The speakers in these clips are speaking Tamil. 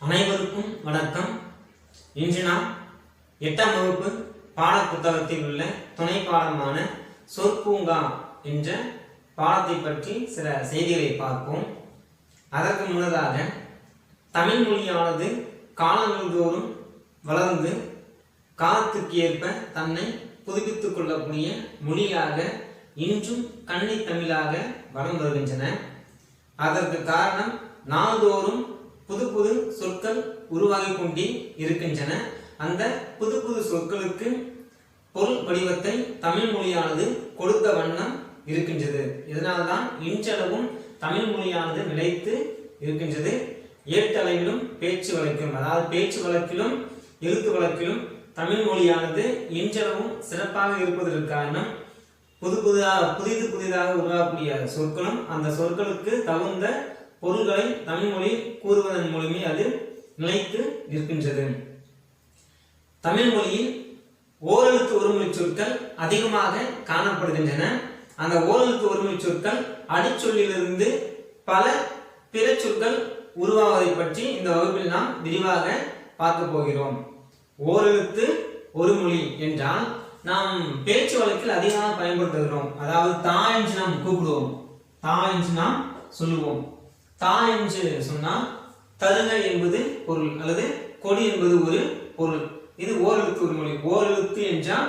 அனைவருக்கும் வணக்கம். இன்று நாம் 8ஆம் வகுப்பு பாட புத்தகத்தில் உள்ள துணை பாடமான சொற்பூங்கா என்ற பாடத்தை பற்றி சில செய்திகளை பார்ப்போம். அதற்கு முன்னதாக தமிழ் மொழியானது காலங்கள் தோறும் வளர்ந்து காலத்துக்கு ஏற்ப தன்னை புதுப்பித்துக் கொள்ளக்கூடிய மொழியாக இன்றும் கன்னி தமிழாக வளர்ந்து வருகின்றன. அதற்கு காரணம் நாள்தோறும் புது புது சொற்கள் உருவாகி கொண்டே இருக்கின்றன. அந்த புது புது சொற்களுக்கு பொருள் வடிவத்தை தமிழ் மொழியானது கொடுத்த வண்ணம் இருக்கின்றது. இதனால்தான் இன்றளவும் தமிழ் மொழியானது நிலைத்து இருக்கின்றது. ஏட்டளவிலும் பேச்சு வழக்கிலும், அதாவது பேச்சு வழக்கிலும் எழுத்து வழக்கிலும் தமிழ் மொழியானது இன்றளவும் சிறப்பாக இருப்பதற்கு காரணம் புதிதாக உருவாகக்கூடிய சொற்களும் அந்த சொற்களுக்கு தகுந்த பொருள்களை தமிழ் மொழி கூறுவதன் மூலமே அது நிலைத்து நிற்கின்றது. தமிழ் மொழியில் ஓரெழுத்து ஒருமொழி சொற்கள் அதிகமாக காணப்படுகின்றன. அந்த ஓரெழுத்து ஒருமொழி சொற்கள் அடிச்சொல்லிலிருந்து பல பிற சொற்கள் உருவாவதை பற்றி இந்த வகுப்பில் நாம் விரிவாக பார்க்க போகிறோம். ஓரெழுத்து ஒரு மொழி என்றால் நாம் பேச்சு வழக்கில் அதிகமாக பயன்படுத்துகிறோம். அதாவது தா என்று நாம் கூப்பிடுவோம், தா என்று நாம் சொல்லுவோம். தா என்று சொன்னால் தருக என்பது பொருள் அல்லது கொடி என்பது ஒரு பொருள். இது ஓரெழுத்து ஒரு மொழி. ஓரெழுத்து என்றால்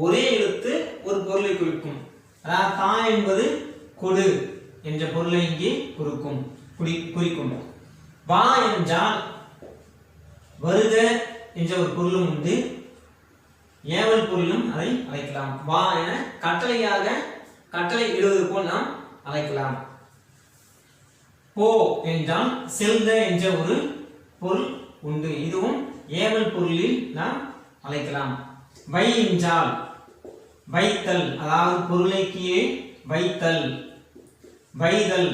ஒரே எழுத்து ஒரு பொருளை குறிக்கும். அதாவது தா என்பது கொடு என்ற பொருளை இங்கே குறிக்கும். வா என்றால் வருக என்ற ஒரு பொருளும் உண்டு. ஏவல் பொருளும் அதை அழைக்கலாம். வா என கட்டளை இடுவது போல் நாம் அழைக்கலாம். போ என்றால் செல்க என்ற ஒரு பொருள் உண்டு. இதுவும் ஏவல் பொருளில் நாம் அழைக்கலாம். வை என்றால் வைத்தல், அதாவது பொருளை கீழே வைத்தல், வைதல்,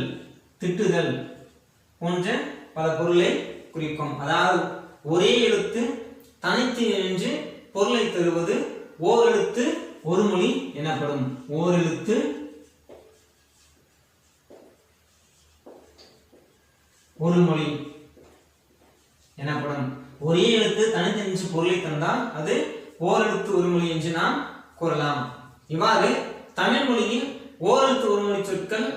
திட்டுதல் போன்ற பல பொருளை குறிக்கும். அதாவது ஒரே எழுத்து தனித்து நின்று பொருளை தருவது ஓரெழுத்து ஒரு மொழி எனப்படும். ஓரெழுத்து ஒரு மொழி எனப்படும். ஒரே எழுத்து தனித்து நின்று பொருளை தந்தால் அது ஓரெழுத்து ஒரு மொழி என்று நாம் கூறலாம். இவ்வாறு தமிழ் மொழியில் ஓரெழுத்து ஒரு மொழி சொற்கள்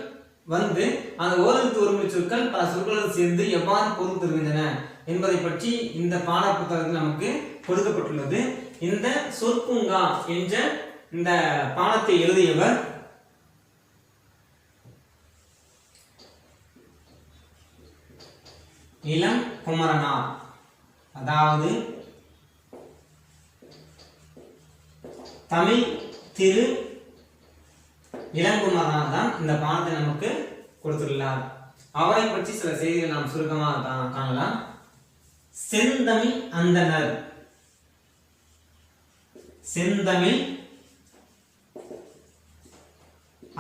வந்து அந்த ஓரெழுத்து ஒரு மொழி சொற்கள் பல சொற்களுடன் சேர்ந்து எவ்வாறு பொருள் தருகின்றன என்பதை பற்றி இந்த பாட புத்தகத்தில் நமக்கு கொடுக்கப்பட்டுள்ளது. இந்த சொற்பூங்கா என்ற இந்த பாடத்தை எழுதியவர் இளங்குமரனார். அதாவது தமிழ் திரு இளங்குமரனார் தான் இந்த பாடத்தை நமக்கு கொடுத்துள்ளார். அவரை பற்றி சில செய்திகள் நாம் சுருக்கமாக காணலாம். செந்தமிழ் அந்தணர், செந்தமிழ்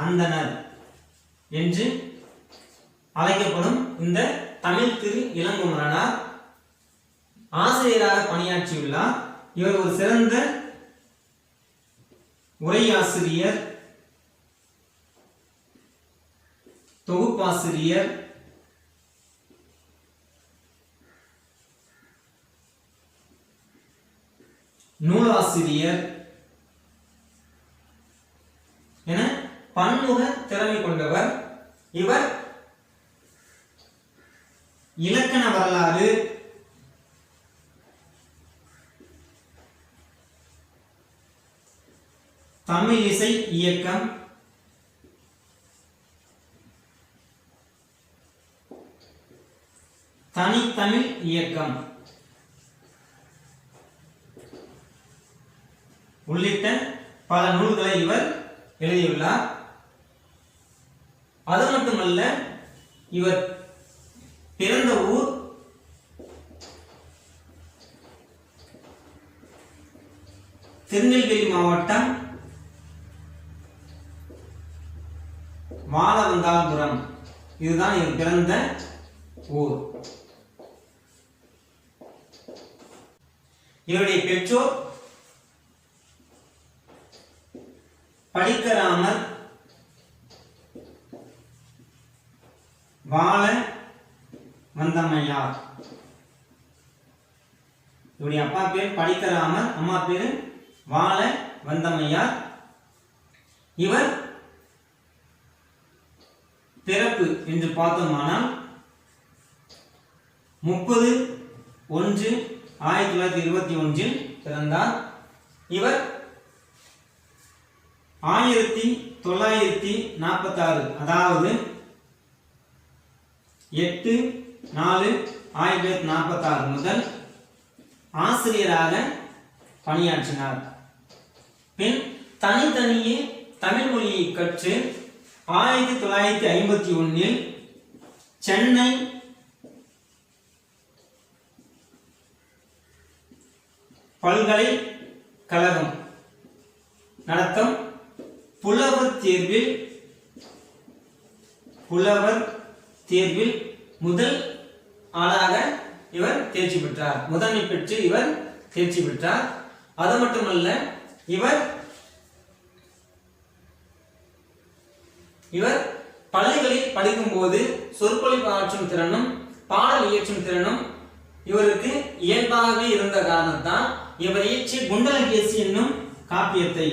அந்தணர் என்று அழைக்கப்படும் இந்த தமிழ் திரு இளங்குமரனார் ஆசிரியராக பணியாற்றியுள்ளார். இவர் ஒரு சிறந்த உரையாசிரியர், தொகுப்பாசிரியர், நூலாசிரியர் என பன்முக திறமை கொண்டவர். இவர் இலக்கண வரலாறு, தமிழ் இசை இயக்கம், தனித்தமிழ் இயக்கம் உள்ளிட்ட பல நூல்களை இவர் எழுதியுள்ளார். அது மட்டுமல்ல, இவர் பிறந்த ஊர் திருநெல்வேலி மாவட்டம் வாழவந்தாபுரம். இதுதான் இவர் பிறந்த ஊர். இவருடைய பெற்றோர் படிக்கராமர், வாழ வந்தமையார். இவருடைய அப்பா பேர் படிக்கராமர், அம்மா பேரு வாழ வந்தமையார். இவர் பிறப்பு என்று பார்த்தோமானால் 30/1/1921 பிறந்தார். இவர் 1946 அதாவது 8/4/1946 முதல் ஆசிரியராக பணியாற்றினார். பின் தனித்தனியே தமிழ் மொழியை கற்று 1951 சென்னை பல்கலைக்கழகம் நடத்தும் புலவர் தேர்வில் முதல் ஆளாக இவர் தேர்ச்சி பெற்றார். முதன்மை பெற்று இவர் தேர்ச்சி பெற்றார். அது மட்டுமல்ல, இவர் பள்ளிகளில் படிக்கும் போது சொற்பொழிவு ஆற்றும் திறனும் பாடல் இயற்றும் திறனும் இவருக்கு இயல்பாகவே இருந்த காரணத்தால் இவர் இயற்றிய குண்டலகேசி என்னும் காப்பியத்தை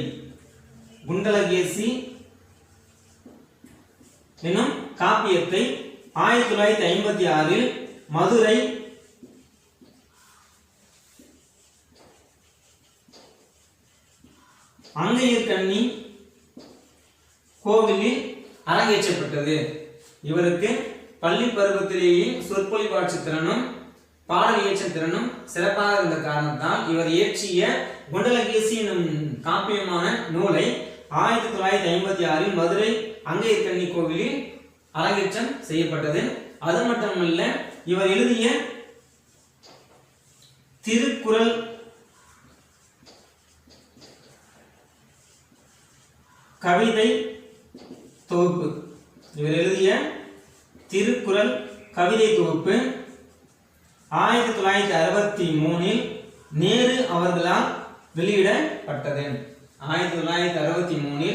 குண்டலகேசி என்னும் காப்பியத்தை 1956 மதுரை அங்கையர்கண்ணி கோவிலில் அரங்கேற்றப்பட்டது. இவருக்கு பள்ளி பருவத்திலேயே சொற்பொழிவாற்று திறனும் பாடல் இயற்ற திறனும் சிறப்பாக இருந்த காரணத்தால் இவர் இயற்றிய குண்டலகேசி என்னும் காப்பியமான நூலை 1956 மதுரை அங்கையர்கண்ணி கோவிலில் அரங்கேற்றம் செய்யப்பட்டது. அது மட்டுமல்ல, இவர் எழுதிய திருக்குறள் கவிதை தொகுப்பு இவர் எழுதிய திருக்குறள் கவிதை தொகுப்பு 1963 நேரு அவர்களால் வெளியிடப்பட்டது. 1963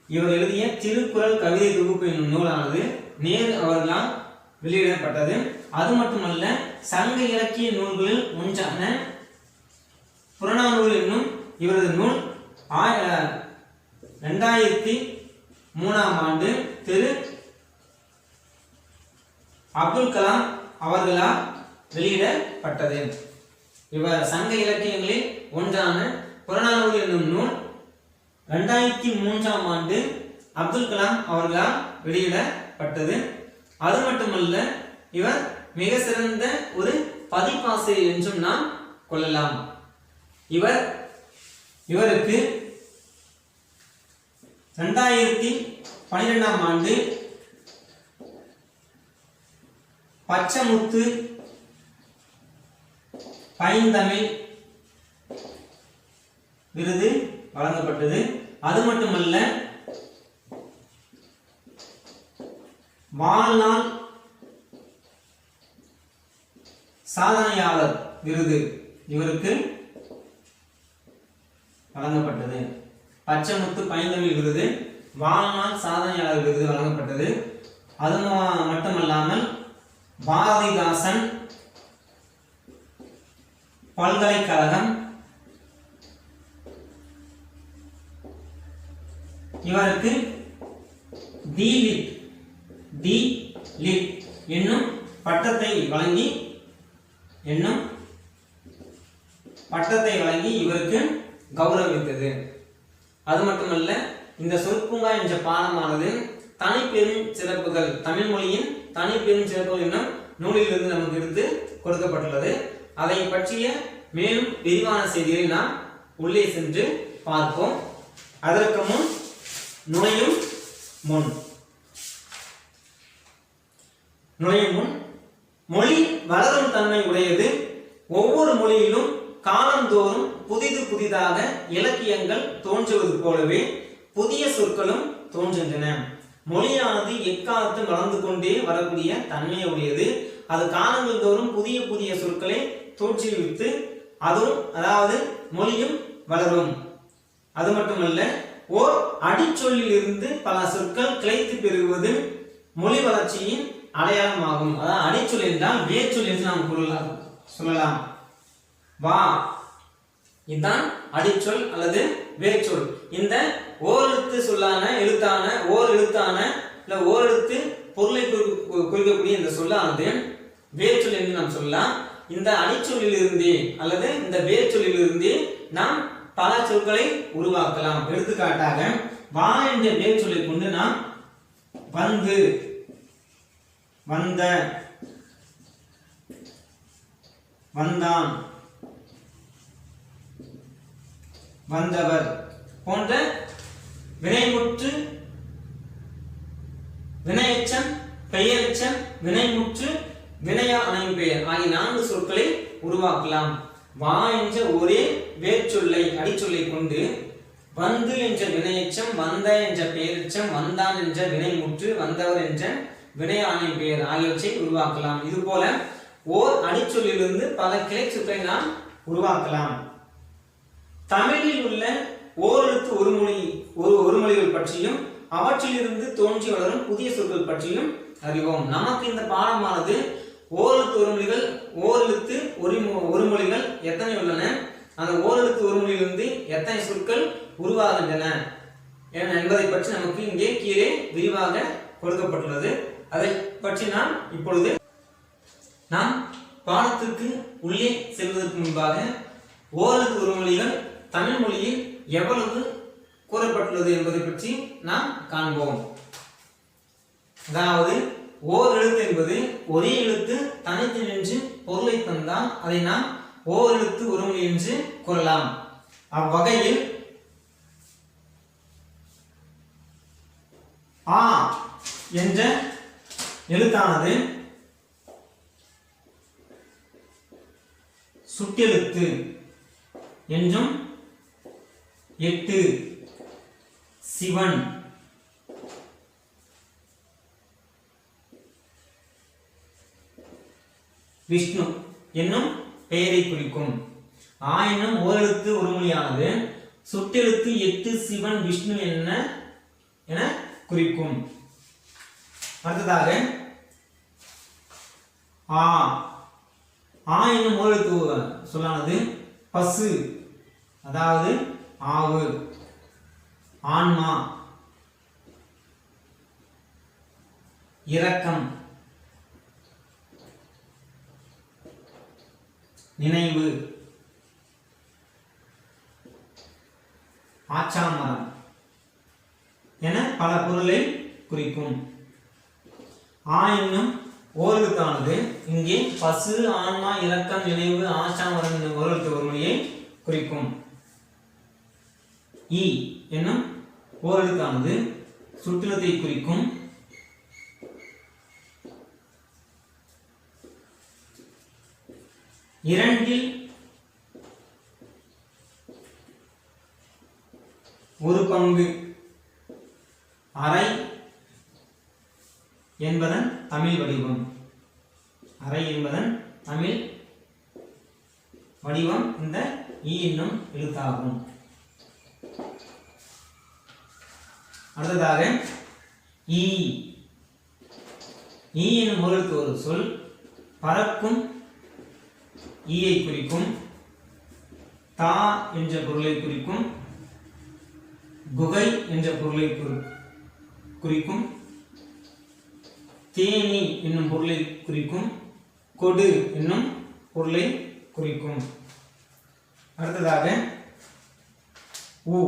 இவர் எழுதிய திருக்குறள் கவிதை தொகுப்பு என்னும் நூலானது நேரு அவர்களால் வெளியிடப்பட்டது. அது மட்டுமல்ல, சங்க இலக்கிய நூல்களில் ஒன்றான புறநானூறு என்னும் இவரது நூல் 2003 திரு அப்துல் கலாம் அவர்களால் வெளியிடப்பட்டது. இவர் சங்க இலக்கியங்களில் ஒன்றான புறநானூறு என்னும் நூல் 2003 அப்துல் கலாம் அவர்களால் வெளியிடப்பட்டது. அது மட்டுமல்ல, இவர் மிக சிறந்த ஒரு பதிப்பாசிரியர் என்றும் நாம் கொள்ளலாம். இவருக்கு 2012 பச்சமுத்து பைந்தமிழ் விருது வழங்கப்பட்டது. அது மட்டுமல்ல, வாழ்நாள் சாதனையாளர் விருது இவருக்கு வழங்கப்பட்டது. பச்சமுத்து பைந்தமிழ் விருது, வாழ்நாள் சாதனையாளர் விருது வழங்கப்பட்டது. அது மட்டுமல்லாமல் பாரதிதாசன் பல்கலைக்கழகம் இவருக்கு டி லிட் என்னும் பட்டத்தை வழங்கி இவருக்கு கௌரவித்தது. அது மட்டுமல்ல, இந்த சொற்பூங்கா என்ற பாடமானது தனிப்பெரும் சிறப்புகள், தமிழ் மொழியின் தனிப்பெரும் சிறப்புகள் என்னும் நூலிலிருந்து நமக்கு எடுத்து கொடுக்கப்பட்டுள்ளது. அதை பற்றிய மேலும் விரிவான செய்திகளை நாம் உள்ளே சென்று பார்ப்போம். அதற்கு முன் நுழையும் முன் மொழி வளரும் தன்மை உடையது. ஒவ்வொரு மொழியிலும் காலந்தோறும் புதிதாக இலக்கியங்கள் தோன்றுவது போலவே புதிய சொற்களும் தோன்றுகின்றன. மொழியானது எக்காலத்தும் வளர்ந்து கொண்டே வரக்கூடிய தன்மையை உடையது. அது காலங்கள் தோறும் புதிய சொற்களை தோற்றுவித்து அதாவது மொழியும் வளரும். அது மட்டுமல்ல, ஓர் அடிச்சொல்லில் இருந்து பல சொற்கள் கிளைத்து பெறுவது மொழி வளர்ச்சியின் அடையாளமாகும். அதாவது அடிச்சொல் என்றால் வேர்ச்சொல் என்று நாம் சொல்லலாம். வா. இதுதான் அடிச்சொல் அல்லது வேர்ச்சொல். இந்த ஓரெழுத்து சொல்லான எழுத்தான இல்ல ஓரெழுத்து பொருளை குறிக்கக்கூடிய இந்த சொல்லானது வேர்ச்சொல் என்று நாம் சொல்லலாம். இந்த அடிச்சொல்லிலிருந்து அல்லது இந்த வேர்ச்சொல்லிலிருந்து நாம் பல சொற்களை உருவாக்கலாம். எடுத்துக்காட்டாக வா என்ற வேர்ச்சொல்லை கொண்டு நாம் வந்து, வந்த, வந்தான், வந்தவர் போன்ற வினைமுற்று, வினையெச்சம், பெயரெச்சம், வினைமுற்று, வினையா அணையும் பெயர் ஆகிய 4 சொற்களை உருவாக்கலாம். வா என்ற ஒரே வேர்ச்சொல்லை அடிச்சொல்லை கொண்டு வந்து என்ற வினையெச்சம், வந்த என்ற பெயரெச்சம், வந்தான் என்ற வினைமுற்று, வந்தவர் என்ற வினையா அணையும் பெயர் ஆகியவற்றை உருவாக்கலாம். இதுபோல ஓர் அடிச்சொல்லிலிருந்து பல கிளை சொற்களை நாம் உருவாக்கலாம். தமிழில் உள்ள ஓரெழுத்து ஒருமொழிகள் பற்றியும் அவற்றிலிருந்து தோன்றி வளரும் புதிய சொற்கள் பற்றியும் அறிவோம். நமக்கு இந்த பாடமானது ஓரெழுத்து ஒருமொழிகள் எத்தனை உள்ளன, அந்த ஓரெழுத்து ஒருமொழியிலிருந்து எத்தனை சொற்கள் உருவாகின்றன என்பதை பற்றி நமக்கு இங்கே கீழே விரிவாக கொடுக்கப்பட்டுள்ளது. அதை பற்றி நாம் இப்பொழுது நாம் பாடத்திற்கு உள்ளே செல்வதற்கு முன்பாக ஓரெழுத்து ஒருமொழிகள் தமிழ் மொழியில் எவ்வளவு கூறப்பட்டுள்ளது என்பதை பற்றி நாம் காண்போம். அதாவது ஓர் எழுத்து என்பது ஒரே எழுத்து தனித்து நின்று பொருளை தந்தால் அதை நாம் ஓர் எழுத்து ஒருமொழி என்று கூறலாம். அவ்வகையில் ஆ என்ற எழுத்தானது சுட்டெழுத்து என்றும் 8 சிவன், விஷ்ணு என்னும் பெயரை குறிக்கும். ஆ என்னும் ஓரெழுத்து ஒருமொழியானது சுட்டெழுத்து 8 சிவன், விஷ்ணு என குறிக்கும். அடுத்ததாக ஆ என்னும் ஓரெழுத்து சொல்லானது பசு, அதாவது ஆவு, ஆன்மா, இரக்கம், நினைவு, ஆச்சாமரம் என பல பொருளை குறிக்கும். ஆ என்னும் ஓரெழுத்தானது இங்கே பசு, ஆன்மா, இரக்கம், நினைவு, ஆச்சாமரம் என்னும் ஓரெழுத்து ஒருமொழியை குறிக்கும். ஈ என்னும் ஓரெழுத்தானது சுட்டெழுத்தை குறிக்கும். இரண்டில் ஒரு பங்கு அரை என்பதன் தமிழ் வடிவம். அரை என்பதன் தமிழ் வடிவம் இந்த ஈ என்னும் எழுத்தாகும். அடுத்ததாக ஈ என்னும் ஓரெழுத்து ஒரு சொல் பறக்கும் ஈயை குறிக்கும். தா என்ற பொருளை குறிக்கும். குகை என்ற பொருளை குறிக்கும். தேனி என்னும் பொருளை குறிக்கும். கொடு என்னும் பொருளை குறிக்கும். அடுத்ததாக ஊ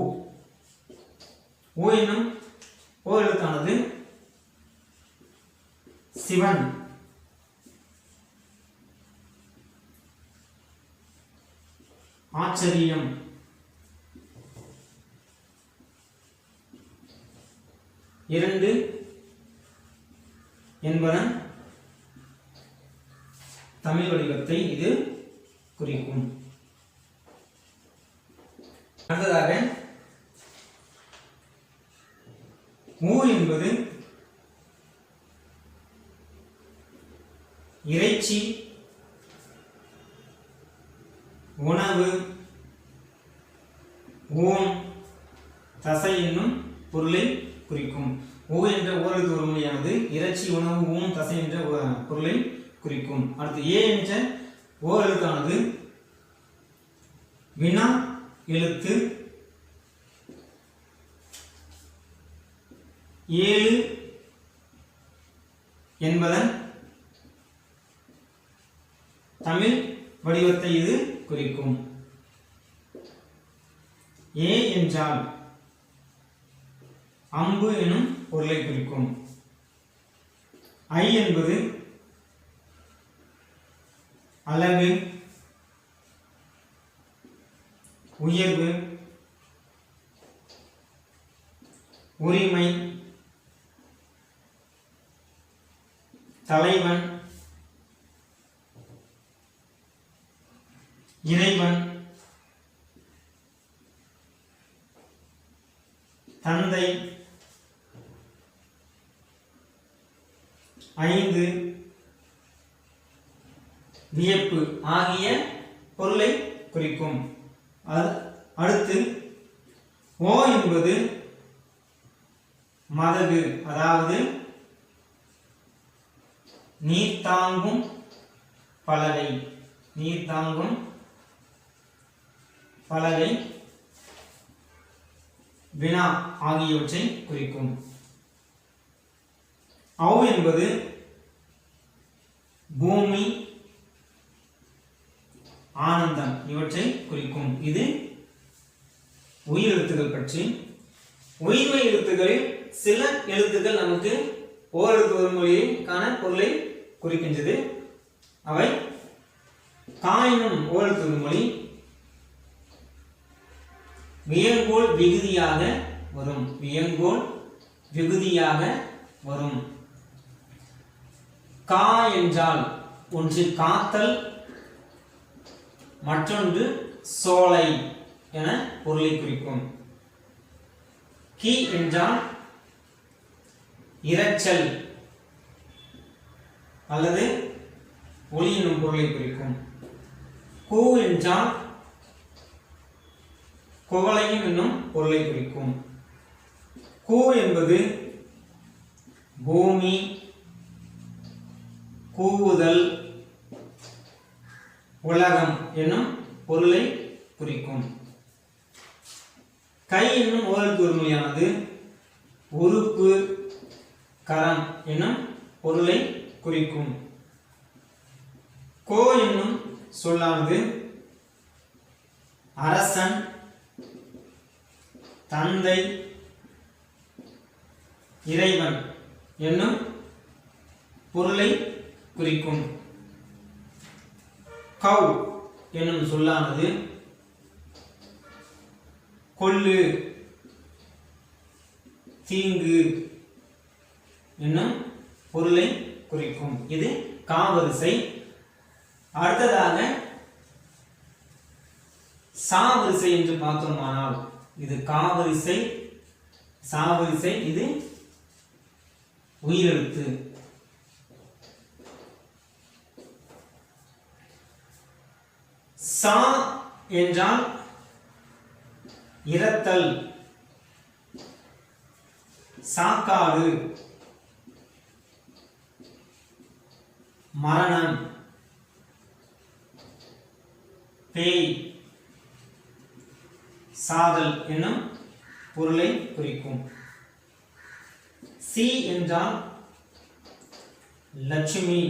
என்னும் ஓரெழுத்தானது சிவன், ஆச்சரியம், இரண்டு என்பதன் தமிழ் வடிவத்தை இது குறிக்கும். அடுத்ததாக மூ என்பது இறைச்சி, உணவு, ஊன், தசை என்னும் பொருளை குறிக்கும். ஊ என்ற ஓரெழுத்து ஒருமொழியானது இறைச்சி, உணவு, ஊன், தசை என்ற பொருளை குறிக்கும். அடுத்து ஏ என்ற ஓரெழுத்தானது வினா எழுத்து 7 என்பதன் தமிழ் வடிவத்தை இது குறிக்கும். ஏ என்றால் அம்பு எனும் பொருளை குறிக்கும். ஐ என்பது அழகு, உயர்வு, உரிமை, தலைவன், இறைவன், தந்தை, 5 வியப்பு ஆகிய பொருளை குறிக்கும். அடுத்து ஓ என்பது மதகு, அதாவது நீர் தாங்கும் பலகை. நீர் தாங்கும் பலகை, வினா ஆகியவற்றை குறிக்கும். ஔ என்பது பூமி, ஆனந்தம் இவற்றை குறிக்கும். இது உயிரெழுத்துக்கள் பற்றி. உயிர்மை எழுத்துக்களில் சில எழுத்துக்கள் நமக்கு ஓரெழுத்து ஒரு மொழிக்கான பொருளை குறிக்கின்றது. அவை கா எனும் ஓரெழுத்து ஒரு மொழி வியங்கோல் விகுதியாக வரும். வியங்கோல் விகுதியாக வரும். கா என்றால் ஒன்று காத்தல், மற்றொன்று சோலை என பொருளை குறிக்கும். கி என்றால் இரைச்சல் அல்லது ஒலி எனும் பொருளை குறிக்கும். கு என்றால் குவளையும் என்னும் பொருளை குறிக்கும். கு என்பது பூமி, கூவுதல், உலகம் என்னும் பொருளை குறிக்கும். கை என்னும் ஓரெழுத்து ஒரு மொழியானது உறுப்பு, கரம் என்னும் பொருளை குறிக்கும். கோ என்னும் சொல்லானது அரசன், தந்தை, இறைவன் என்னும் பொருளை குறிக்கும். கவ் என்னும் சொல்லானது கொள்ளு, தீங்கு என்னும் பொருளை குறிக்கும். இது காவரிசை. அடுத்ததாக சாவரிசை என்று பார்த்தோமானால் இது காவரிசை, சாவரிசை. இது உயிரெழுத்து. சா என்றால் இரத்தல், சாக்காடு, மரணம், பேய், சாதல் என்னும் பொருளை குறிக்கும். சி என்றால் லட்சுமி,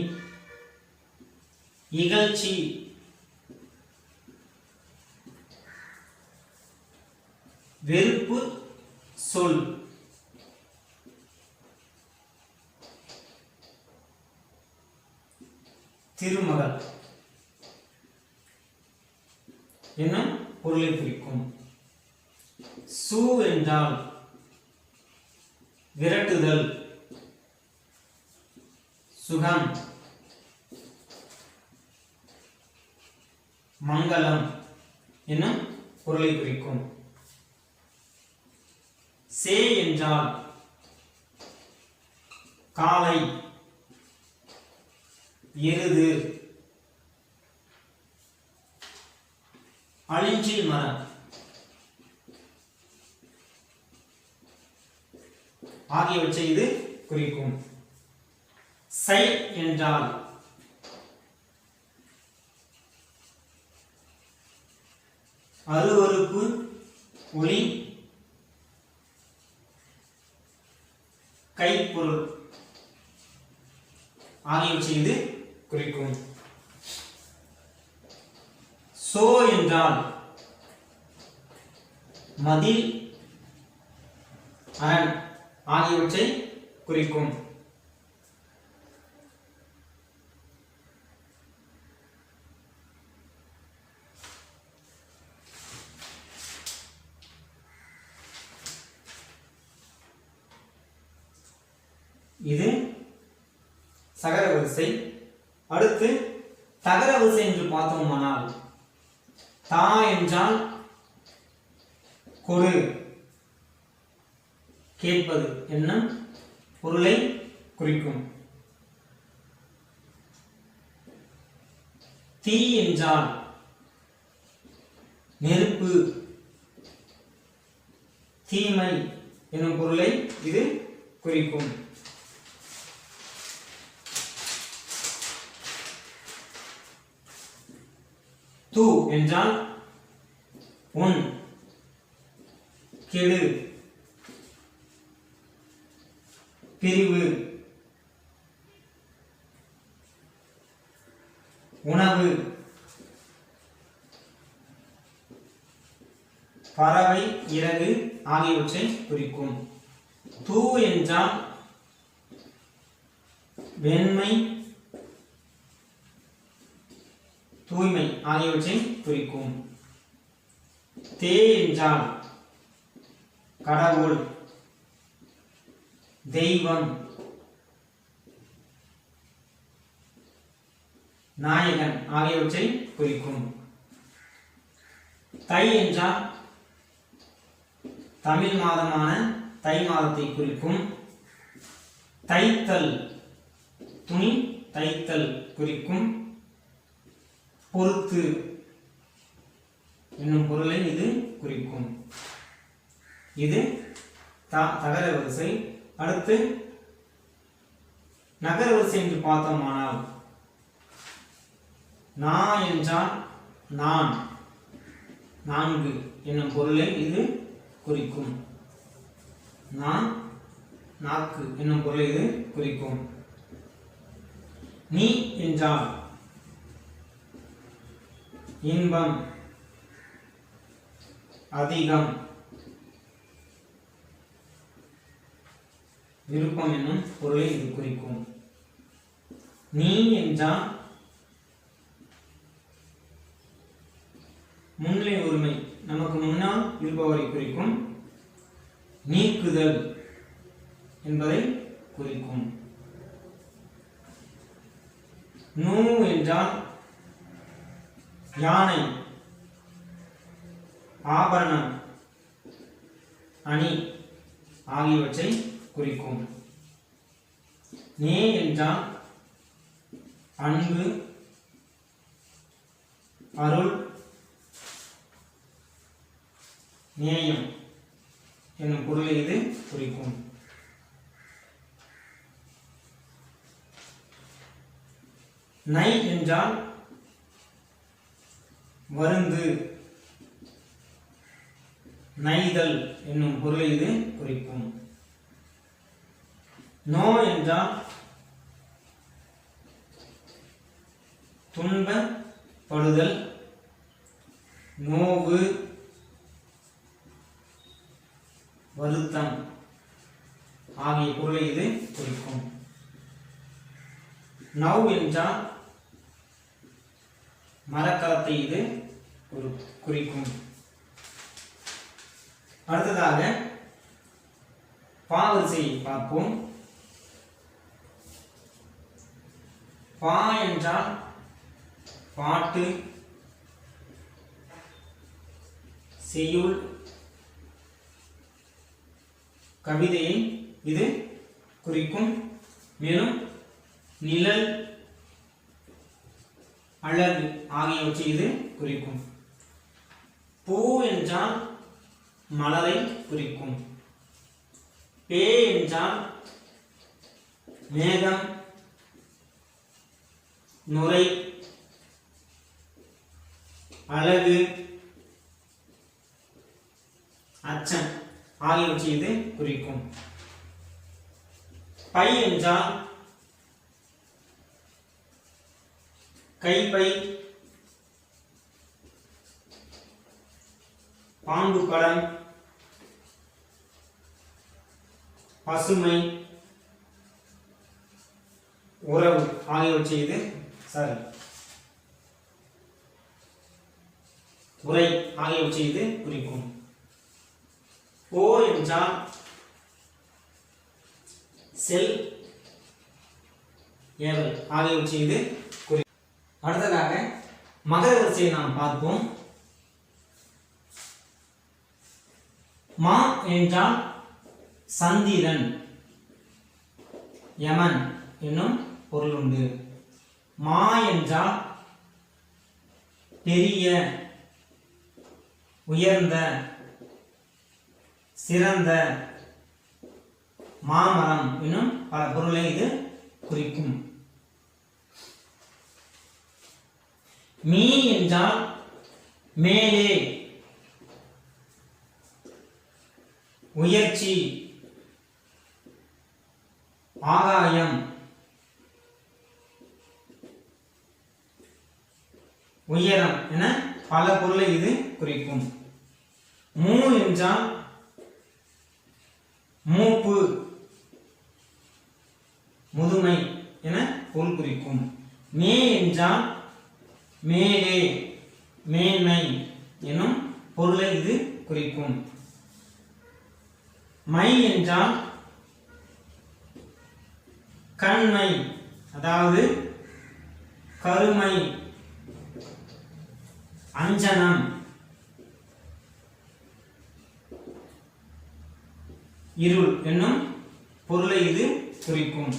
இகழ்ச்சி, வெறுப்பு சொல், திருமகள் என்னும் பொருளை குறிக்கும். சு என்றால் விரட்டுதல், சுகம், மங்களம் என்னும் பொருளை குறிக்கும். சே என்றால் காளை, எருது, அழிஞ்சில் மரம் ஆகியவற்றை இது குறிக்கும். சை என்றால் அருவருப்பு, ஒளி, கைப்பொருள் ஆகியவற்றை இது குறிக்கும். சோ என்றால் மதில், அரண் ஆகியவற்றை குறிக்கும். இது சகர வரிசை. அடுத்து தகர வரிசை என்று பார்த்தோமானால் தா என்றால் கொடு, கேட்பது என்னும் பொருளை குறிக்கும். தீ என்றால் நெருப்பு, தீமை என்னும் பொருளை இது குறிக்கும். து என்றால் உன், கெடு, பிரிவு, உணவு, பறவை, இறகு ஆகியவற்றை குறிக்கும். தூ என்றால் வெண்மை, தூய்மை ஆகியவற்றை குறிக்கும். தே என்றால் கடவுள், தெய்வம், நாயகன் ஆகியவற்றை குறிக்கும். தை என்றால் தமிழ் மாதமான தை மாதத்தை குறிக்கும். தைத்தல், துணி தைத்தல் குறிக்கும். பொறுத்து என்னும் பொருளை இது குறிக்கும். இது தகர வரிசை. அடுத்து நகர வரிசை என்று பார்த்தோமானால் நா என்றால் நான், நான்கு என்னும் பொருளை இது குறிக்கும். நான், நாக்கு என்னும் பொருளை இது குறிக்கும். நீ என்றால் இன்பம், அதிகம், விருப்பம் என்னும் பொருளை இது குறிக்கும். நீ என்றால் முன்னிலை உரிமை, நமக்கு முன்னால் இருப்பவரை குறிக்கும். நீக்குதல் என்பதை குறிக்கும். நூ என்றால் யானை, ஆபரணம், அணி ஆகியவற்றை குறிக்கும். நே என்றால் அன்பு, அருள், நேயம் என்னும் பொருளை இது குறிக்கும். நை என்றால் வருந்து, நைதல் என்னும் பொருளை இது குறிக்கும். நோ என்றால் துன்பப்படுதல், நோவு, வருத்தம் ஆகிய பொருளை இது குறிக்கும். நவ் என்றால் மரக்கலத்தை இது குறிக்கும். அடுத்ததாக பா வரிசையை பார்ப்போம். பா என்றால் பாட்டு, செய்யுள், கவிதையை இது குறிக்கும். மேலும் நிழல், அழகு ஆகியவற்றை இது குறிக்கும். பூ என்றால் மலரை குறிக்கும். பே என்றால் மேகம், நுரை, அழகு, அச்சம் ஆகியவற்றை இது குறிக்கும். பை என்றால் கைப்பை, பாம்பு படம், பசுமை, உறவு ஆகியவற்றை இது உரை ஆகியவற்றை இது குறிக்கும். ஓ என்றால் செல், ஏவல் ஆகியவற்றை இது குறிக்கும். அடுத்ததாக மகர வரிசையை நாம் பார்ப்போம். மா என்றால் சந்திரன், யமன் என்னும் பொருள் உண்டு. மா என்றால் பெரிய, உயர்ந்த, சிறந்த, மாமரம் என்னும் பல பொருளை இது குறிக்கும். மீ என்றால் மேலே, உயர்ச்சி, ஆகாயம், உயரம் என பல பொருளை இது குறிக்கும். மூ என்றால் மூப்பு, முதுமை என பொருள் குறிக்கும். மே என்றால் மேலே, மேன்மை எனும் பொருளை இது குறிக்கும். மை என்றால் கண்மை, அதாவது கருமை, அஞ்சனம், இருள் என்னும் பொருளை இது குறிக்கும்.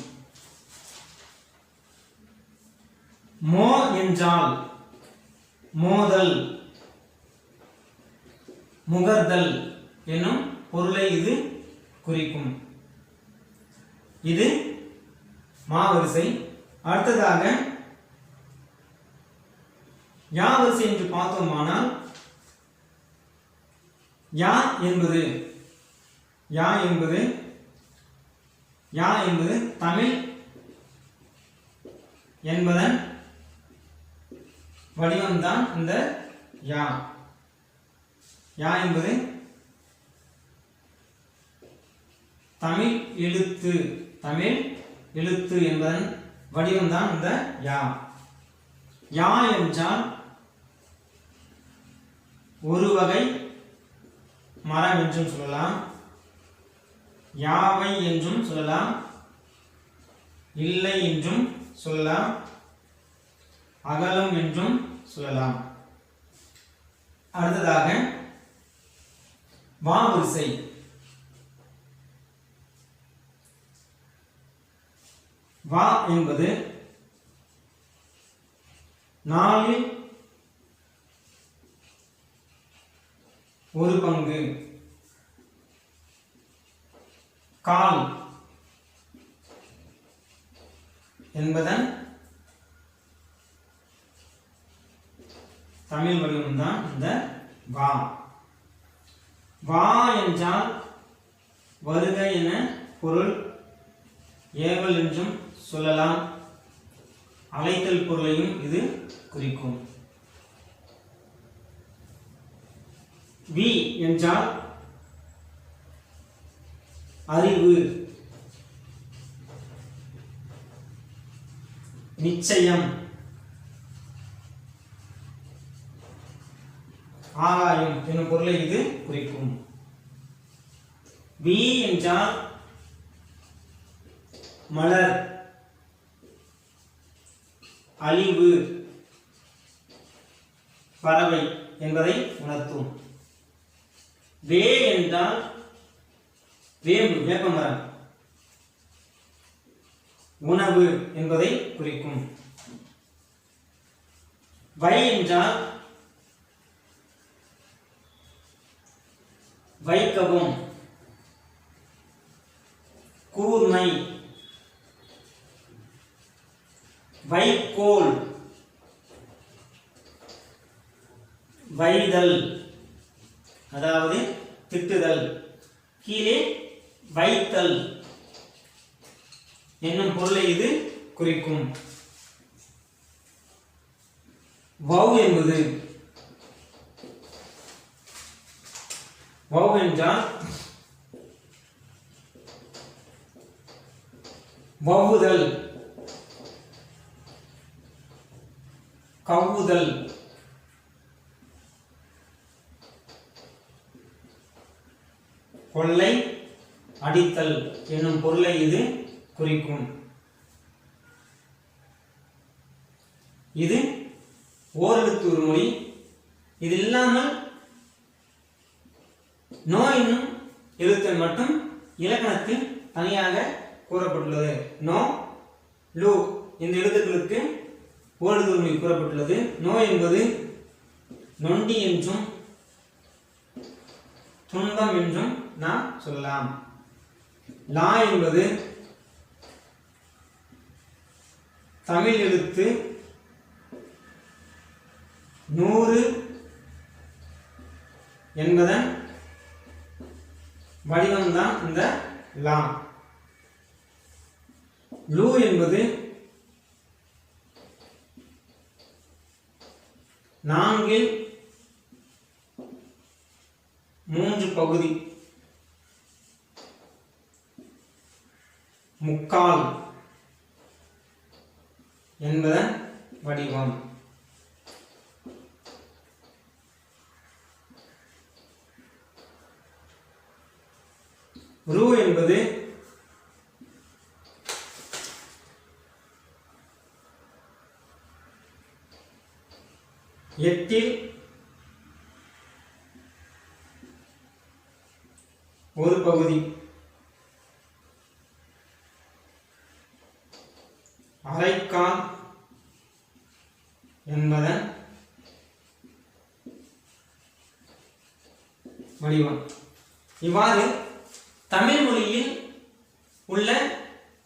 மோ என்றால் மோதல், முகர்தல் என்னும் பொருளை இது குறிக்கும். இது மாவரிசை. அடுத்ததாக யா வரிசை என்று பார்த்தோமானால், யா என்பது தமிழ் என்பதன் வடிவம்தான் இந்த யா. யா என்பது தமிழ் எழுத்து என்பதன் வடிவம்தான் இந்த யா. யா என்றால் ஒரு வகை மரம் என்றும் சொல்லலாம், யாவை என்றும் சொல்லலாம், இல்லை என்றும் சொல்லலாம், அகலம் என்றும் சொல்லலாம். அடுத்ததாக வா வரிசை. வா என்பது 4/1 கால் என்பதன் தமிழ் வடிவம்தான் இந்த வா. வா என்றால் வருக என பொருள், ஏவல் என்றும் சொல்லலாம், அழைத்தல் பொருளையும் இது குறிக்கும். வி என்றால் அறிவு, நிச்சயம், ஆகாயம் என்னும் பொருளை இது குறிக்கும். வி என்றால் மலர், அழிவு, பறவை என்பதை உணர்த்தும். வே என்றால் வேம்பு, வேப்பமரம், உணவு என்பதை குறிக்கும். வை என்றால் வைக்கவும், கூர்மை, வைக்கோல், வைதல், அதாவது திட்டுதல், கீழே வைத்தல் என்னும் பொருளை இது குறிக்கும். வவ் என்பது வவ் என்றால் வவ்வுதல், கவ்வுதல், கொள்ளை அடித்தல் என்னும் பொருளை இது குறிக்கும். இது ஓரெழுத்து உருமொழி. இது இல்லாமல் நோ என்னும் எழுத்தை மட்டும் இலக்கணத்தில் தனியாக கூறப்பட்டுள்ளது. நோ, லு இந்த எழுத்துக்களுக்கு ஓரெழுத்து உருமொழி கூறப்பட்டுள்ளது. நோ என்பது நொண்டி என்றும் துன்பம் என்றும் நாம் சொல்லலாம். லா என்பது தமிழ் எழுத்து 100 என்பதன் வடிவம்தான் இந்த லா. லு என்பது 4 3 பகுதி, முக்கால் என்பதன் வடிவம். ரு என்பது 8 ஒரு பகுதி, அரைக்கால் என்பதன் வடிவம். இவ்வாறு தமிழ் மொழியில் உள்ள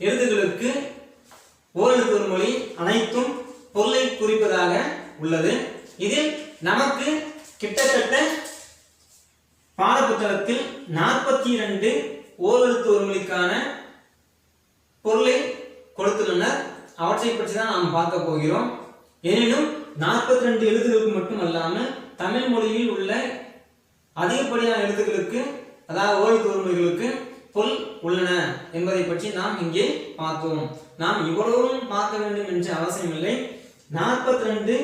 எழுத்துக்களுக்கு ஓரெழுத்து ஒரு மொழி அனைத்தும் பொருளை குறிப்பதாக உள்ளது. இதில் நமக்கு கிட்டத்தட்ட பாடப்புத்தகத்தில் 42 ஓரெழுத்து ஒரு மொழிக்கான பொருளை கொடுத்துள்ளனர். அவற்றை பற்றி தான் நாம் பார்க்க போகிறோம். எனினும் 42 எழுத்துக்களுக்கு மட்டுமல்லாமல் தமிழ் மொழியில் உள்ள அதிகப்படியான எழுத்துக்களுக்கு, அதாவது ஓரெழுத்து ஒரு மொழிகளுக்கு பொருள் உள்ளன என்பதை பற்றி நாம் இங்கே பார்த்தோம். நாம் இவ்வளவும் பார்க்க வேண்டும் என்ற அவசியமில்லை. 42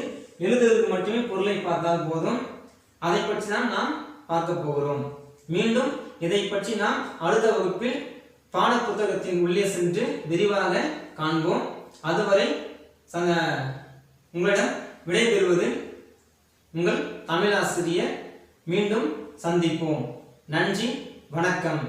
எழுத்துக்களுக்கு மட்டுமே பொருளை பார்த்தால் போதும். அதை பற்றி தான் நாம் பார்க்க போகிறோம். மீண்டும் இதை பற்றி நாம் அடுத்த வகுப்பில் பாட புத்தகத்தின் உள்ளே சென்று விரிவாக காண்போம். அதுவரை உங்களிடம் விடைபெறுவது உங்கள் தமிழாசிரியர். மீண்டும் சந்திப்போம். நன்றி, வணக்கம்.